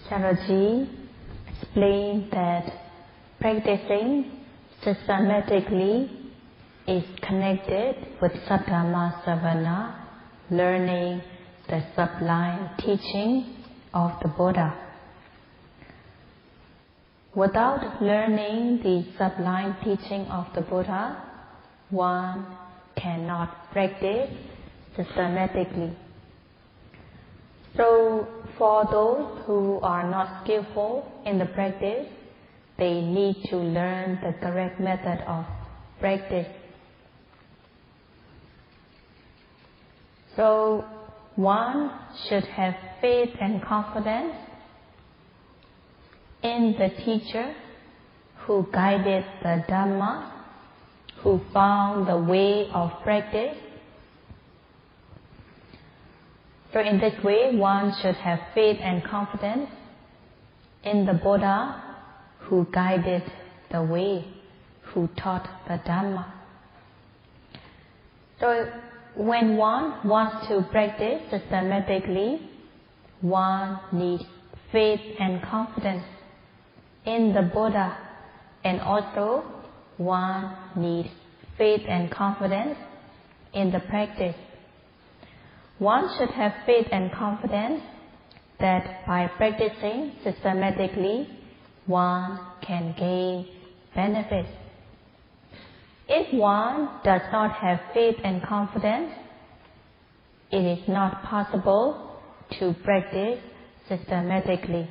Sayadaw explained that practicing systematically is connected with Saddhamma Savana, learning the sublime teaching of the Buddha. Without learning the sublime teaching of the Buddha, one cannot practice systematically. So, for those who are not skillful in the practice, they need to learn the correct method of practice. So, one should have faith and confidence in the teacher who guided the Dhamma, who found the way of practice. So in this way, one should have faith and confidence in the Buddha who guided the way, who taught the Dhamma. So when one wants to practice systematically, one needs faith and confidence in the Buddha, and also one needs faith and confidence in the practice. One should have faith and confidence that by practicing systematically, one can gain benefits. If one does not have faith and confidence, it is not possible to practice systematically.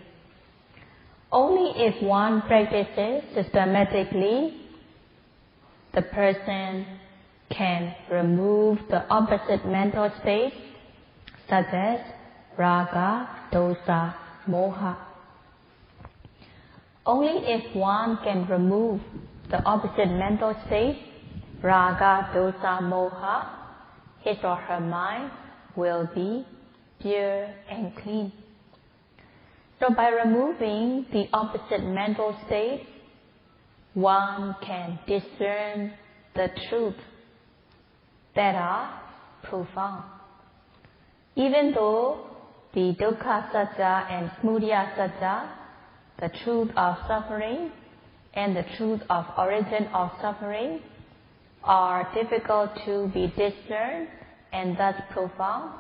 Only if one practices systematically, the person can remove the opposite mental states such as raga, dosa, moha. Only if one can remove the opposite mental states, raga, dosa, moha, his or her mind will be pure and clean. So by removing the opposite mental states, one can discern the truth that are profound. Even though the dukkha satya and samudaya satya, the truth of suffering and the truth of origin of suffering, are difficult to be discerned and thus profound,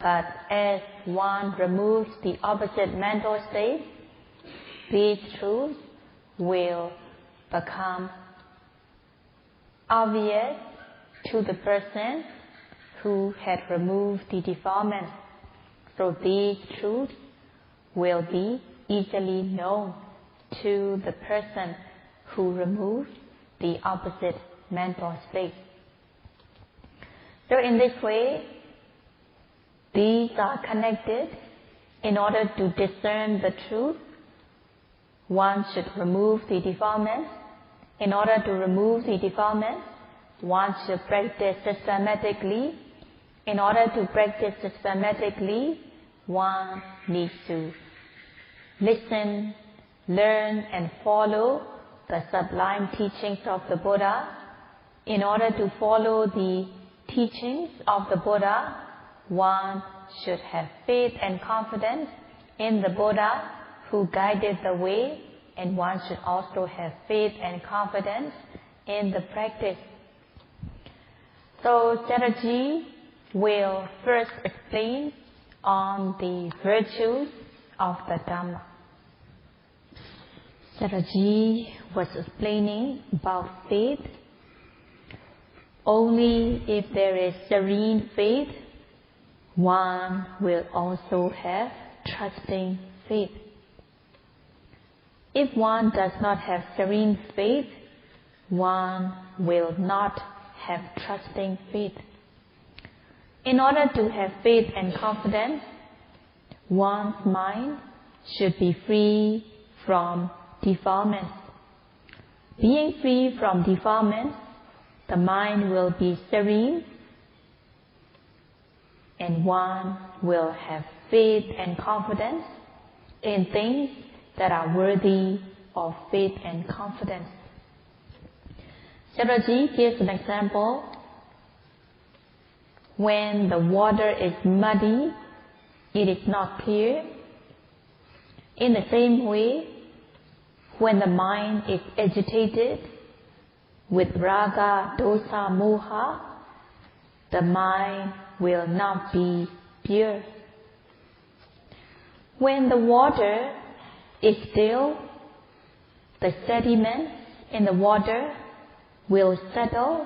but as one removes the opposite mental state, these truths will become obvious to the person who had removed the defilements. So these truths will be easily known to the person who removed the opposite mental state. So in this way, these are connected. In order to discern the truth, one should remove the defilements. In order to remove the defilements, one should practice systematically. In order to practice systematically, one needs to listen, learn and follow the sublime teachings of the Buddha. In order to follow the teachings of the Buddha, one should have faith and confidence in the Buddha who guided the way, and one should also have faith and confidence in the practice. So Sayadaw will first explain on the virtues of the Dhamma. Sayadaw was explaining about faith. Only if there is serene faith, one will also have trusting faith. If one does not have serene faith, one will not have trusting faith. In order to have faith and confidence, one's mind should be free from defilements. Being free from defilements, the mind will be serene, and one will have faith and confidence in things that are worthy of faith and confidence. Sayadaw gives an example. When the water is muddy, it is not clear. In the same way, when the mind is agitated with raga, dosa, moha, the mind will not be pure. When the water is still, the sediments in the water will settle,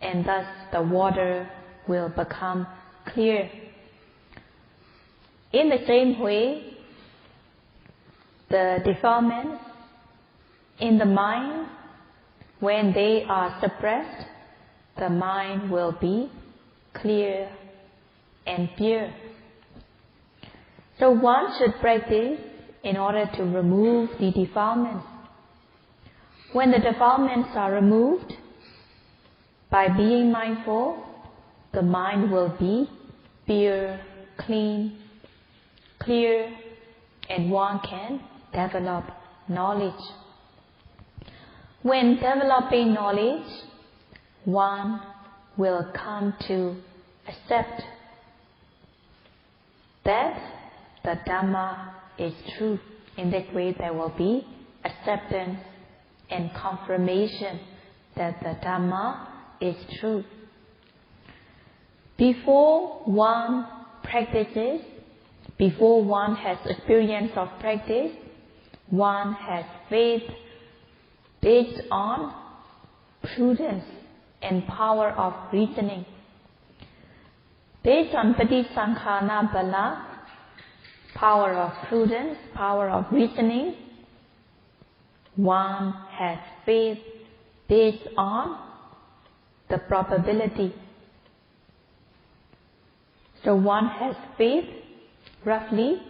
and thus the water will become clear. In the same way, the defilements in the mind, when they are suppressed, the mind will be clear and pure. So one should practice in order to remove the defilements. When the defilements are removed, by being mindful, the mind will be pure, clean, clear, and one can develop knowledge. When developing knowledge, one will come to accept that the Dhamma is true. In that way, there will be acceptance and confirmation that the Dhamma is true. Before one practices, before one has experience of practice, one has faith based on prudence and power of reasoning. Based on Patisankhana Bala, power of prudence, power of reasoning, one has faith based on the probability. So one has faith roughly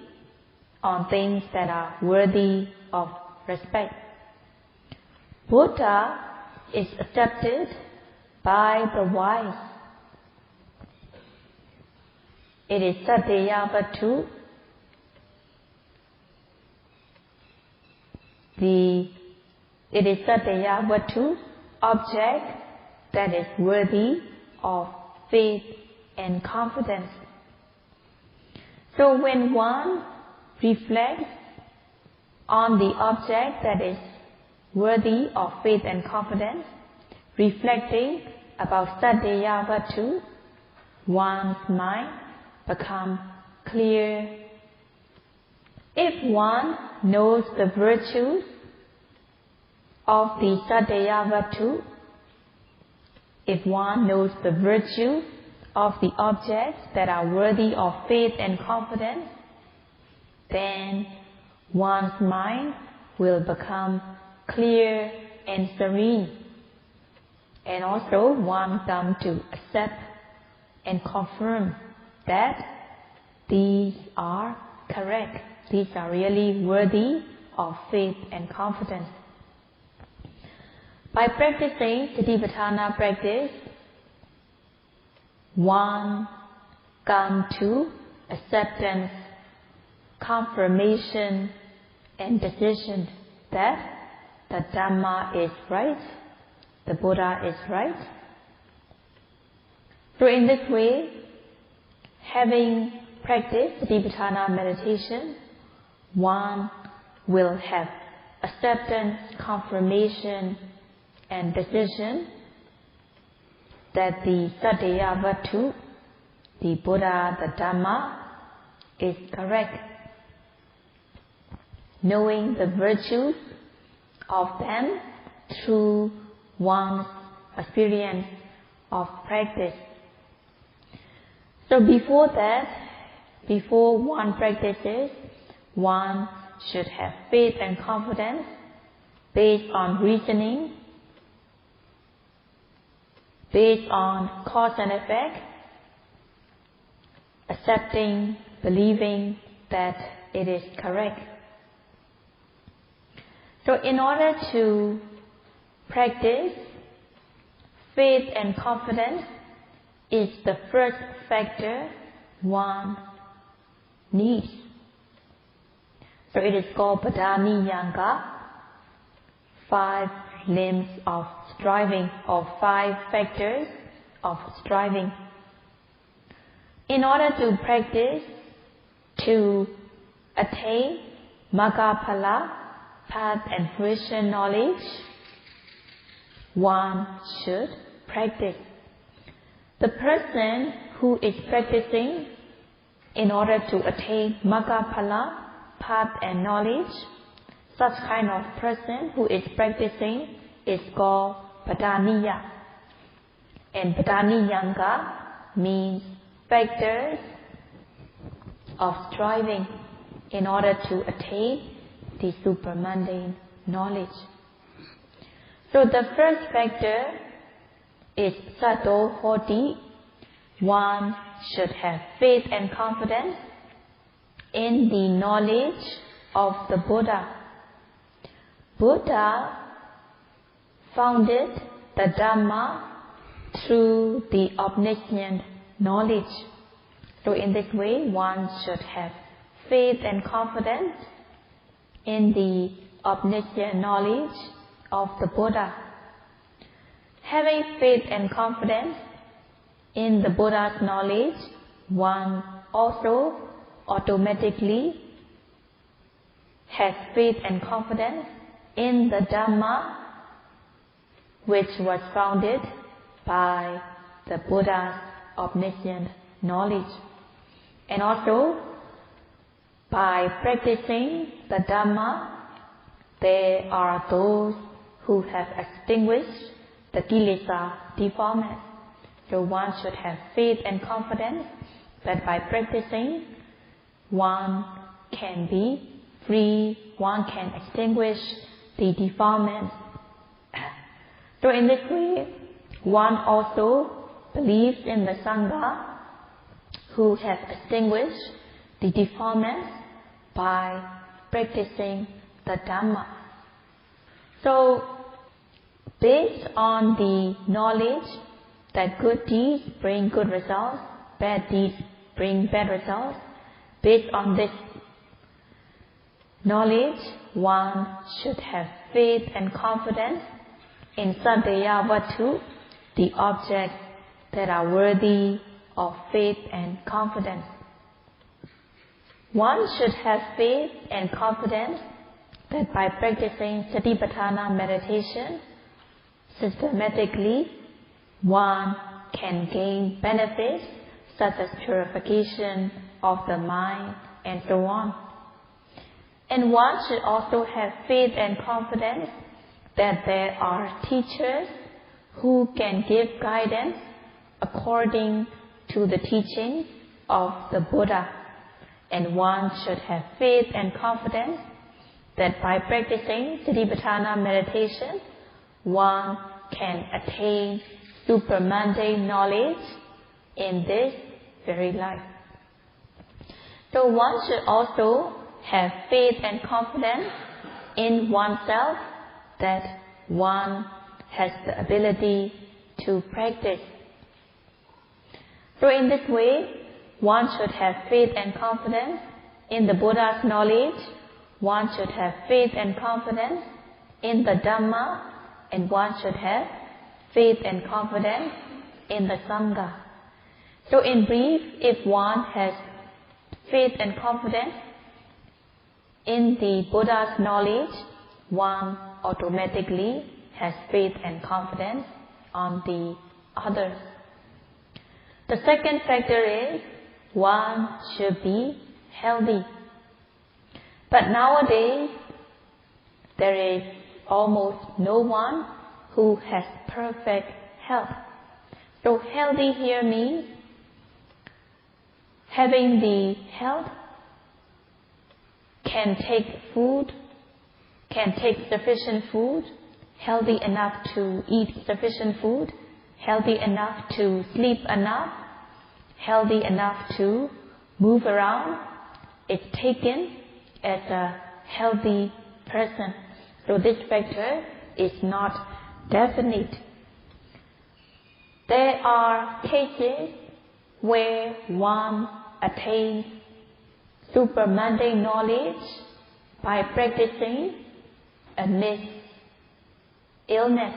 on things that are worthy of respect. Buddha is accepted by the wise. It is Satyavatu. It is Satyavatu, object that is worthy of faith and confidence. So when one reflects on the object that is worthy of faith and confidence, reflecting about Satyavatu, one's mind becomes clear. If one knows the virtues of the Satyavatu, if one knows the virtues of the objects that are worthy of faith and confidence, then one's mind will become clear and serene. And also one comes to accept and confirm that these are correct. These are really worthy of faith and confidence. By practicing Satipatthana practice, one comes to acceptance, confirmation, and decision that the Dhamma is right, the Buddha is right. So in this way, having practiced Satipatthana meditation, one will have acceptance, confirmation, and decision that the Satyavatu, the Buddha, the Dhamma, is correct. Knowing the virtues of them through one's experience of practice. So before that, before one practices, one should have faith and confidence based on reasoning, based on cause and effect, accepting, believing that it is correct. So in order to practice, faith and confidence is the first factor one needs. So it is called Padani-yanga, 5 limbs of striving, or 5 factors of striving. In order to practice, to attain Magga-phala, path and fruition knowledge, one should practice. The person who is practicing in order to attain Magga-phala, path and knowledge, such kind of person who is practicing is called Padaniya. And Padaniyanga means factors of striving in order to attain the supermundane knowledge. So the first factor is Sato Hoti. One should have faith and confidence in the knowledge of the Buddha. Buddha founded the Dhamma through the omniscient knowledge. So in this way, one should have faith and confidence in the omniscient knowledge of the Buddha. Having faith and confidence in the Buddha's knowledge, one also automatically has faith and confidence in the Dhamma which was founded by the Buddha's omniscient knowledge. And also, by practicing the Dhamma, there are those who have extinguished the kilesa defilements. So one should have faith and confidence that by practicing, one can be free, one can extinguish the defilements. So in this way, one also believes in the Sangha who has extinguished the defilements by practicing the Dhamma. So, based on the knowledge that good deeds bring good results, bad deeds bring bad results, based on this knowledge, one should have faith and confidence in Saddhaya Vattu, the objects that are worthy of faith and confidence. One should have faith and confidence that by practicing Satipatthana meditation systematically, one can gain benefits such as purification of the mind and so on. And one should also have faith and confidence that there are teachers who can give guidance according to the teaching of the Buddha. And one should have faith and confidence that by practicing Satipatthana meditation, one can attain supermundane knowledge in this very life. So one should also have faith and confidence in oneself that one has the ability to practice. So in this way, one should have faith and confidence in the Buddha's knowledge, one should have faith and confidence in the Dhamma, and one should have faith and confidence in the Sangha. So in brief, if one has faith and confidence in the Buddha's knowledge, one automatically has faith and confidence on the others. The second factor is one should be healthy. But nowadays, there is almost no one who has perfect health. So healthy here means having the health, can take food, can take sufficient food, healthy enough to eat sufficient food, healthy enough to sleep enough, healthy enough to move around. It's taken as a healthy person. So this factor is not definite. There are cases where one attains supermundane knowledge by practicing amidst illness.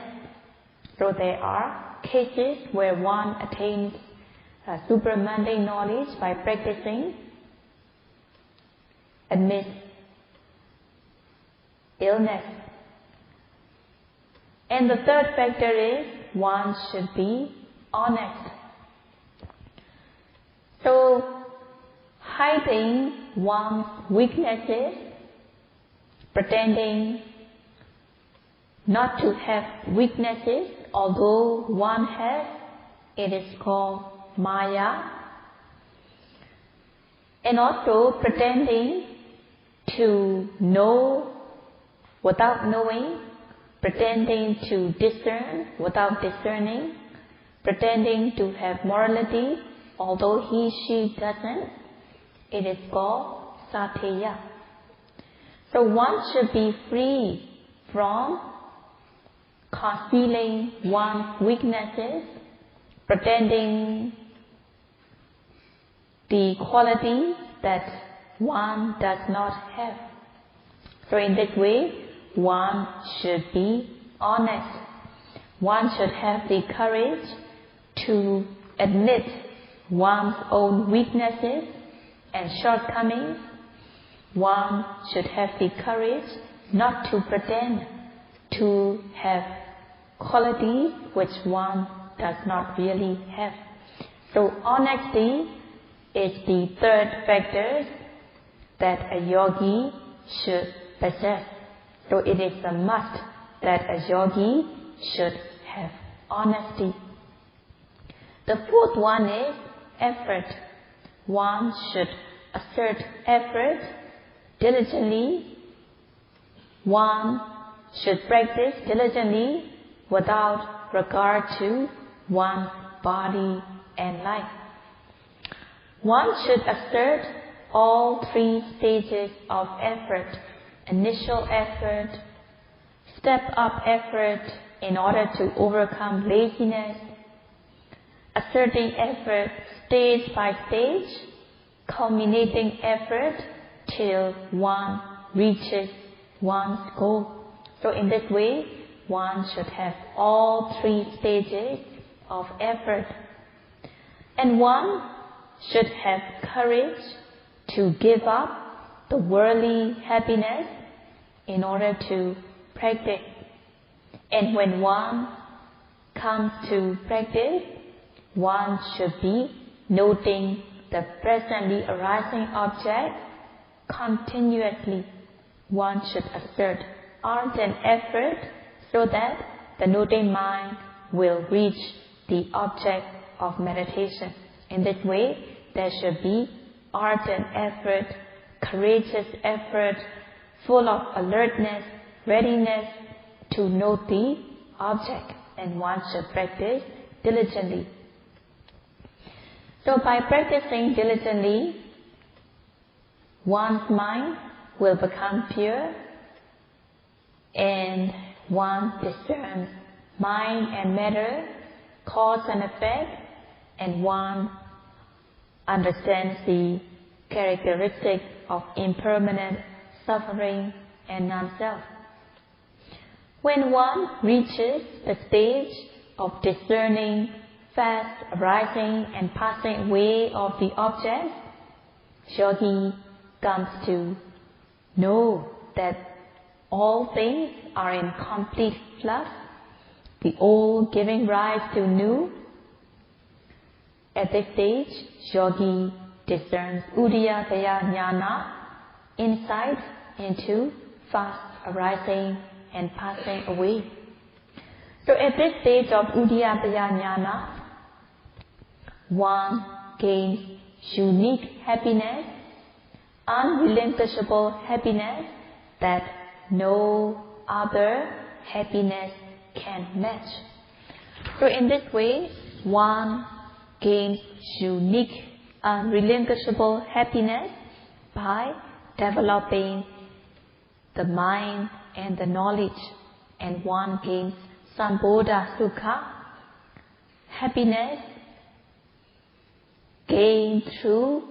So there are cases where one attains supermundane knowledge by practicing amidst illness. And the third factor is one should be honest. So, hiding one's weaknesses, pretending not to have weaknesses, although one has, it is called Maya. And also pretending to know without knowing, pretending to discern without discerning, pretending to have morality, although he, she doesn't, it is called Sateya. So one should be free from concealing one's weaknesses, pretending the quality that one does not have. So in this way, one should be honest. One should have the courage to admit one's own weaknesses and shortcomings. One should have the courage not to pretend to have qualities which one does not really have. So honesty is the third factor that a yogi should possess. So it is a must that a yogi should have honesty. The fourth one is effort. One should assert effort diligently. One should practice diligently without regard to one's body and life. One should assert all three stages of effort: initial effort, step-up effort in order to overcome laziness, asserting effort stage by stage, culminating effort till one reaches one's goal. So in this way, one should have all three stages of effort. And one should have courage to give up the worldly happiness in order to practice. And when one comes to practice, one should be noting the presently arising object continuously. One should assert ardent effort so that the noting mind will reach the object of meditation. In this way, there should be ardent effort, courageous effort, full of alertness, readiness to note the object, and one should practice diligently. So by practicing diligently, one's mind will become pure, and one discerns mind and matter, cause and effect, and one understands the characteristics of impermanent suffering and non-self. When one reaches the stage of discerning fast arising and passing away of the object, yogi comes to know that all things are in complete flux, the old giving rise to new. At this stage, yogi discerns Udiyataya Jnana, insight into fast arising and passing away. So at this stage of Udiyataya Jnana, one gains unique happiness, unrelinquishable happiness that no other happiness can match. So in this way, one gains unique, unrelinquishable happiness by developing the mind and the knowledge, and one gains Sambodha Sukha, happiness gained through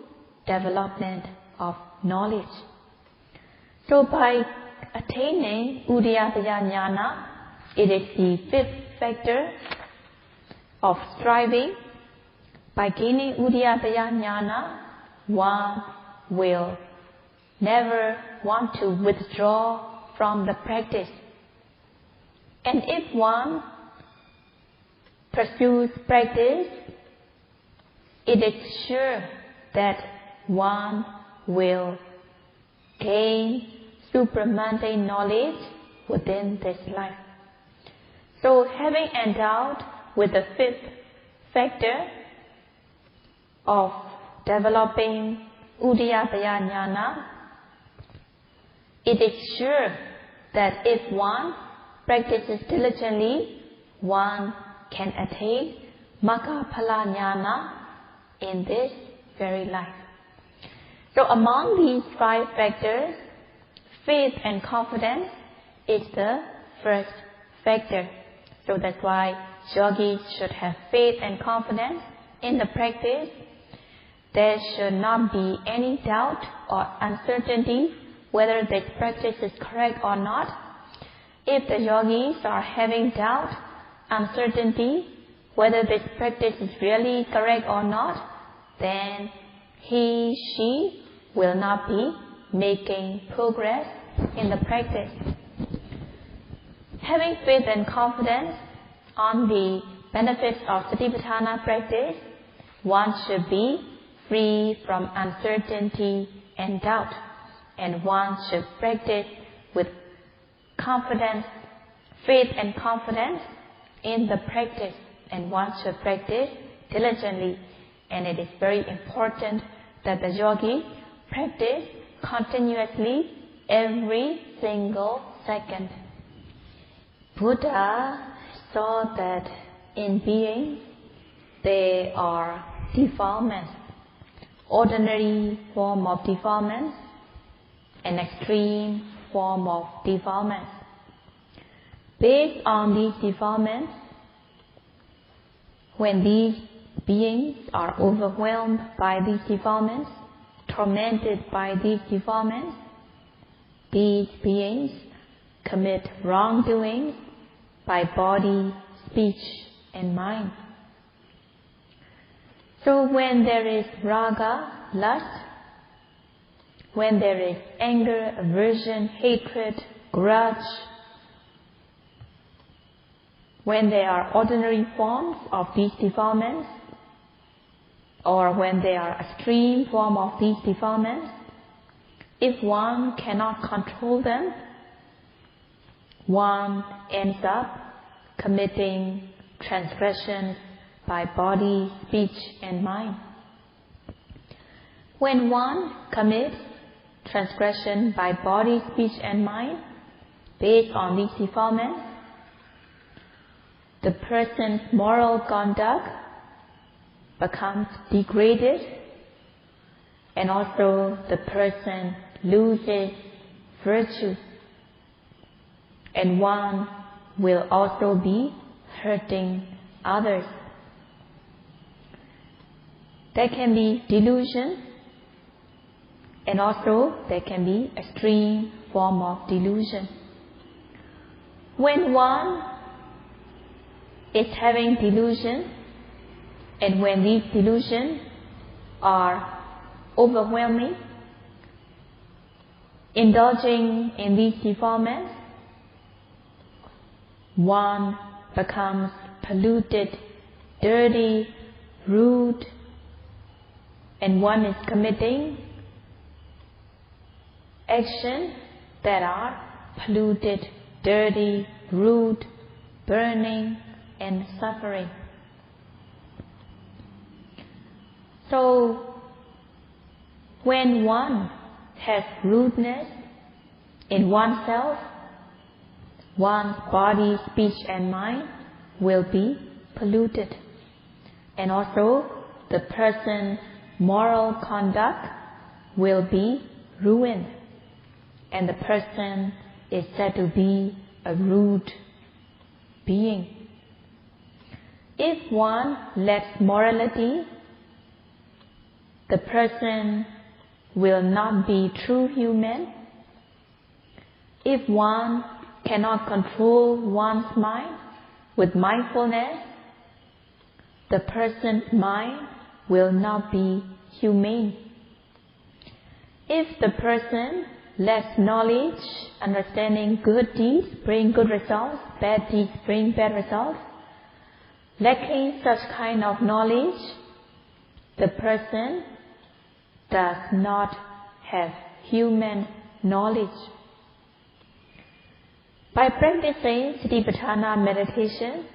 development of knowledge. So by attaining Udiyataya Jnana, it is the fifth factor of striving. By gaining Udiyataya Jnana, one will never want to withdraw from the practice. And if one pursues practice, it is sure that one will gain supramundane knowledge within this life. So having endowed with the fifth factor of developing Udiyataya Jnana, it is sure that if one practices diligently, one can attain Magga Phala Jnana in this very life. So among these five factors, faith and confidence is the first factor. So that's why yogis should have faith and confidence in the practice. There should not be any doubt or uncertainty whether this practice is correct or not. If the yogis are having doubt, uncertainty, whether this practice is really correct or not, then she will not be making progress in the practice. Having faith and confidence on the benefits of Satipatthana practice, one should be free from uncertainty and doubt, and one should practice with confidence, faith and confidence in the practice, and one should practice diligently. And it is very important that the yogi practice continuously every single second. Buddha saw that in beings there are defilements, ordinary form of defilements, and extreme form of defilements. Based on these defilements, when these beings are overwhelmed by these defilements, tormented by these defilements, these beings commit wrongdoings by body, speech, and mind. So when there is raga, lust, when there is anger, aversion, hatred, grudge, when there are ordinary forms of these defilements, or when there are extreme forms of these defilements, if one cannot control them, one ends up committing transgressions by body, speech, and mind. When one commits transgression by body, speech, and mind, based on these defilements, the person's moral conduct becomes degraded, and also the person loses virtue, and one will also be hurting others. There can be delusion, and also there can be extreme form of delusion. When one is having delusion, and when these delusions are overwhelming, indulging in these defilements, one becomes polluted, dirty, rude, and one is committing actions that are polluted, dirty, rude, burning, and suffering. So, when one has rudeness in oneself, one's body, speech, and mind will be polluted. And also, the person's moral conduct will be ruined. And the person is said to be a rude being. If one lacks morality, the person will not be true human. If one cannot control one's mind with mindfulness, the person's mind will not be humane. If the person less knowledge, understanding good deeds bring good results, bad deeds bring bad results. Lacking such kind of knowledge, the person does not have human knowledge. By practicing Satipatthana meditation,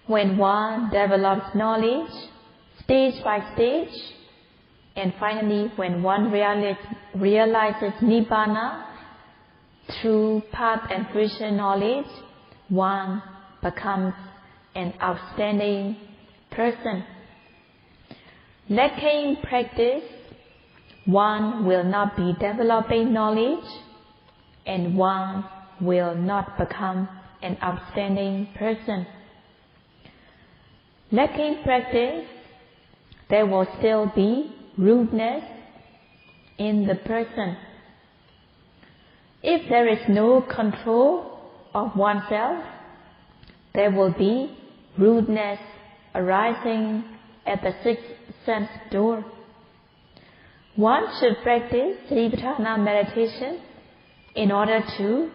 when one develops knowledge stage by stage, and finally when one realizes Nibbana through path and fruition knowledge, one becomes an outstanding person. Lacking practice, one will not be developing knowledge, and one will not become an outstanding person. Lacking practice, there will still be rudeness in the person. If there is no control of oneself, there will be rudeness arising at the sixth sense door. One should practice Satipatthana meditation in order to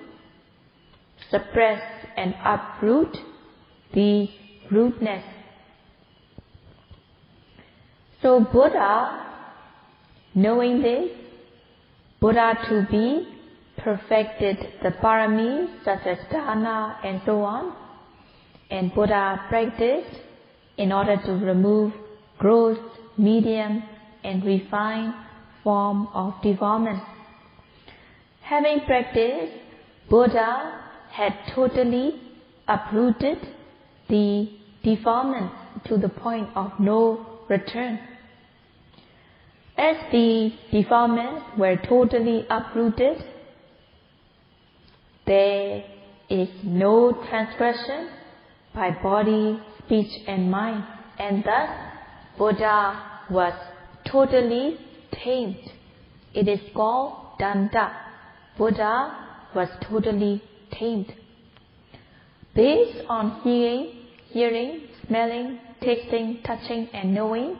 suppress and uproot the rudeness. So Buddha, knowing this, Buddha to be perfected the paramis such as dana and so on, and Buddha practiced in order to remove gross, medium and refined form of defilement. Having practiced, Buddha had totally uprooted the defilements to the point of no return. As the defilements were totally uprooted, there is no transgression by body, speech and mind, and thus Buddha was totally tamed. It is called Danda. Buddha was totally tamed. Based on seeing, hearing, smelling, tasting, touching and knowing,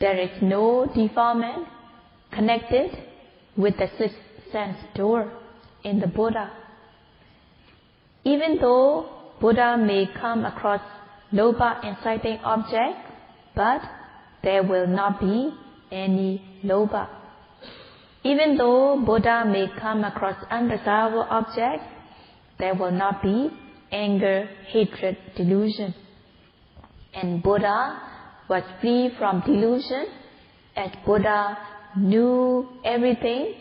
there is no defilement connected with the sixth sense door in the Buddha. Even though Buddha may come across lobha inciting objects, but there will not be any lobha. Even though Buddha may come across undesirable objects, there will not be anger, hatred, delusion. And Buddha was free from delusion, as Buddha knew everything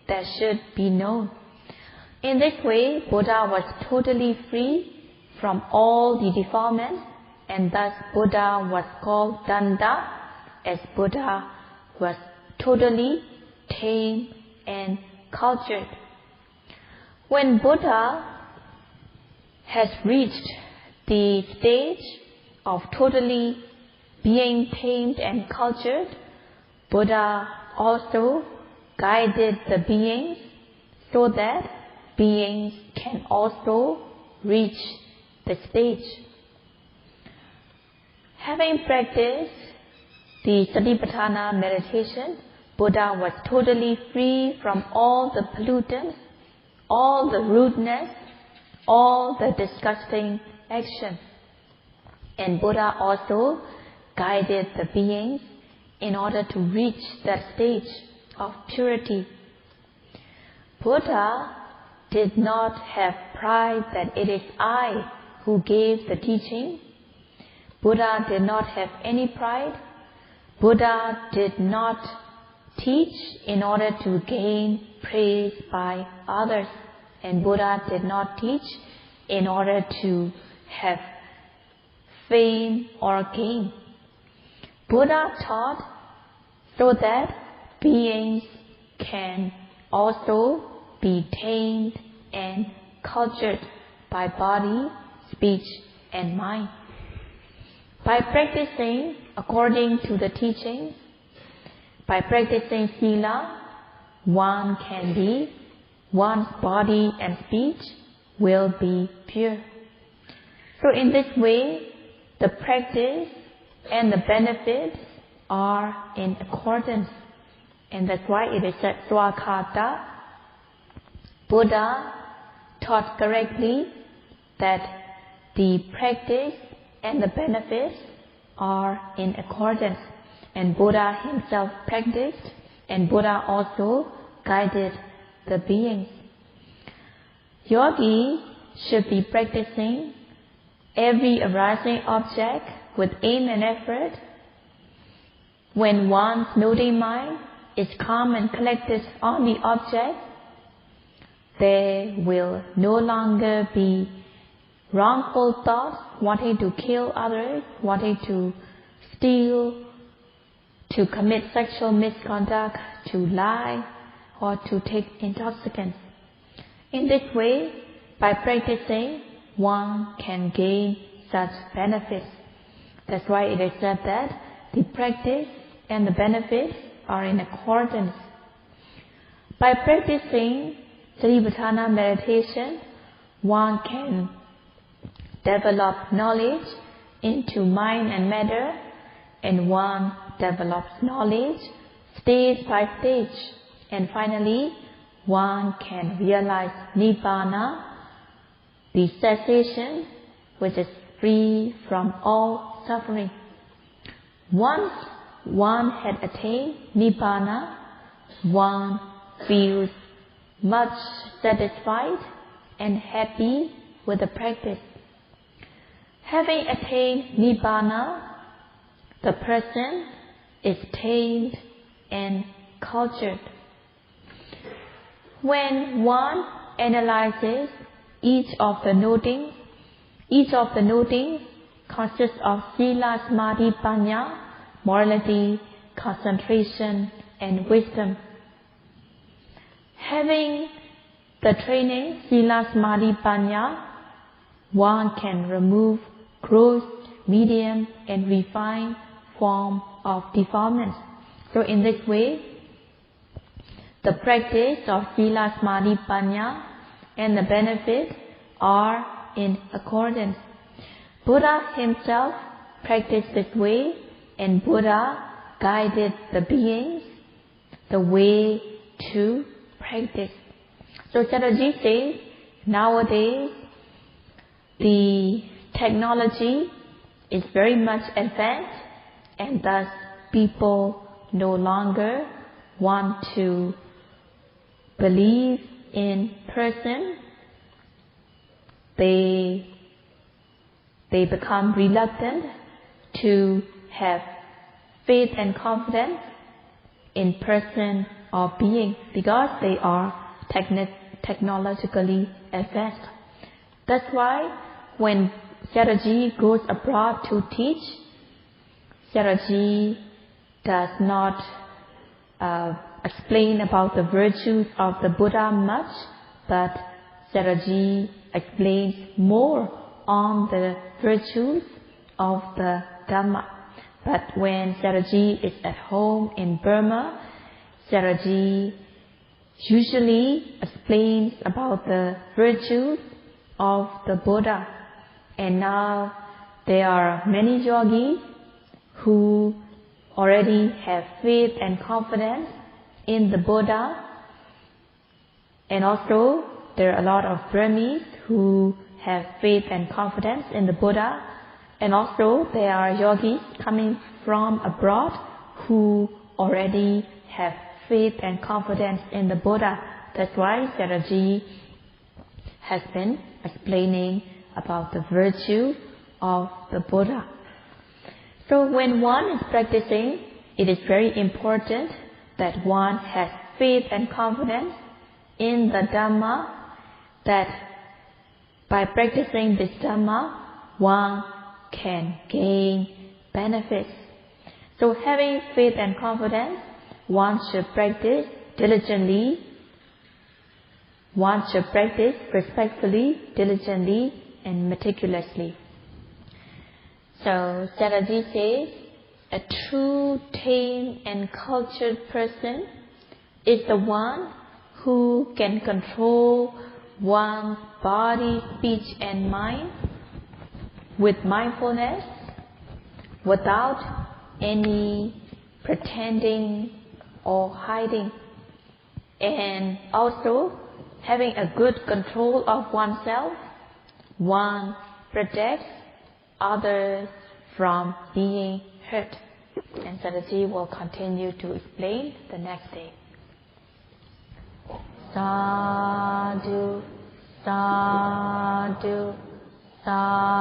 that should be known. In this way, Buddha was totally free from all the defilements, and thus Buddha was called Danda, as Buddha was totally tame and cultured. When Buddha has reached the stage of totally being tamed and cultured, Buddha also guided the beings so that beings can also reach the stage. Having practiced the Satipatthana meditation, Buddha was totally free from all the pollutants, all the rudeness, all the disgusting action. And Buddha also guided the beings in order to reach that stage of purity. Buddha did not have pride that it is I who gave the teaching. Buddha did not have any pride. Buddha did not teach in order to gain praise by others. And Buddha did not teach in order to have fame or gain. Buddha taught so that beings can also be tamed and cultured by body, speech and mind. By practicing according to the teaching, by practicing sila, one's body and speech will be pure. So in this way, the practice and the benefits are in accordance. And that's why it is said Swakarta. Buddha taught correctly that the practice and the benefits are in accordance. And Buddha himself practiced, and Buddha also guided the beings. Yogi should be practicing every arising object with aim and effort. When one's noting mind is calm and collected on the object, there will no longer be wrongful thoughts, wanting to kill others, wanting to steal, to commit sexual misconduct, to lie, or to take intoxicants. In this way, by practicing, one can gain such benefits. That's why it is said that the practice and the benefits are in accordance. By practicing Satipatthana meditation, one can develop knowledge into mind and matter, and one develops knowledge stage by stage, and finally one can realize Nibbana, the cessation which is free from all suffering. Once one had attained Nibbana, one feels much satisfied and happy with the practice. Having attained Nibbana, the person is tamed and cultured. When one analyzes each of the notings consists of Sila, Samadhi, Panya, morality, concentration, and wisdom. Having the training Sila, Samadhi, Panya, one can remove gross, medium, and refined form of defilements. So in this way, the practice of Sila, Samadhi, Panya and the benefits are in accordance. Buddha himself practiced this way, and Buddha guided the beings the way to practice. So Sayadaw says, nowadays the technology is very much advanced, and thus people no longer want to believe in person. They become reluctant to have faith and confidence in person or being because they are technologically advanced. That's why when Sayadaw goes abroad to teach, Sayadaw does not explain about the virtues of the Buddha much, but Sayadaw explains more on the virtues of the Dhamma. But when Sayadaw is at home in Burma, Sayadaw usually explains about the virtues of the Buddha. And now there are many yogis who already have faith and confidence in the Buddha. And also there are a lot of Burmese who have faith and confidence in the Buddha. And also there are yogis coming from abroad who already have faith and confidence in the Buddha. That's why Sayadaw has been explaining about the virtue of the Buddha. So when one is practicing, it is very important that one has faith and confidence in the Dhamma, that by practicing this Dhamma, one can gain benefits. So having faith and confidence, one should practice diligently. One should practice respectfully, diligently, and meticulously. So Sayadaw says, a true, tame, and cultured person is the one who can control one's body, speech, and mind with mindfulness, without any pretending or hiding. And also, having a good control of oneself, one protects others from being hurt. And Sayadaw will continue to explain the next day. Sadhu, sadhu, sadhu.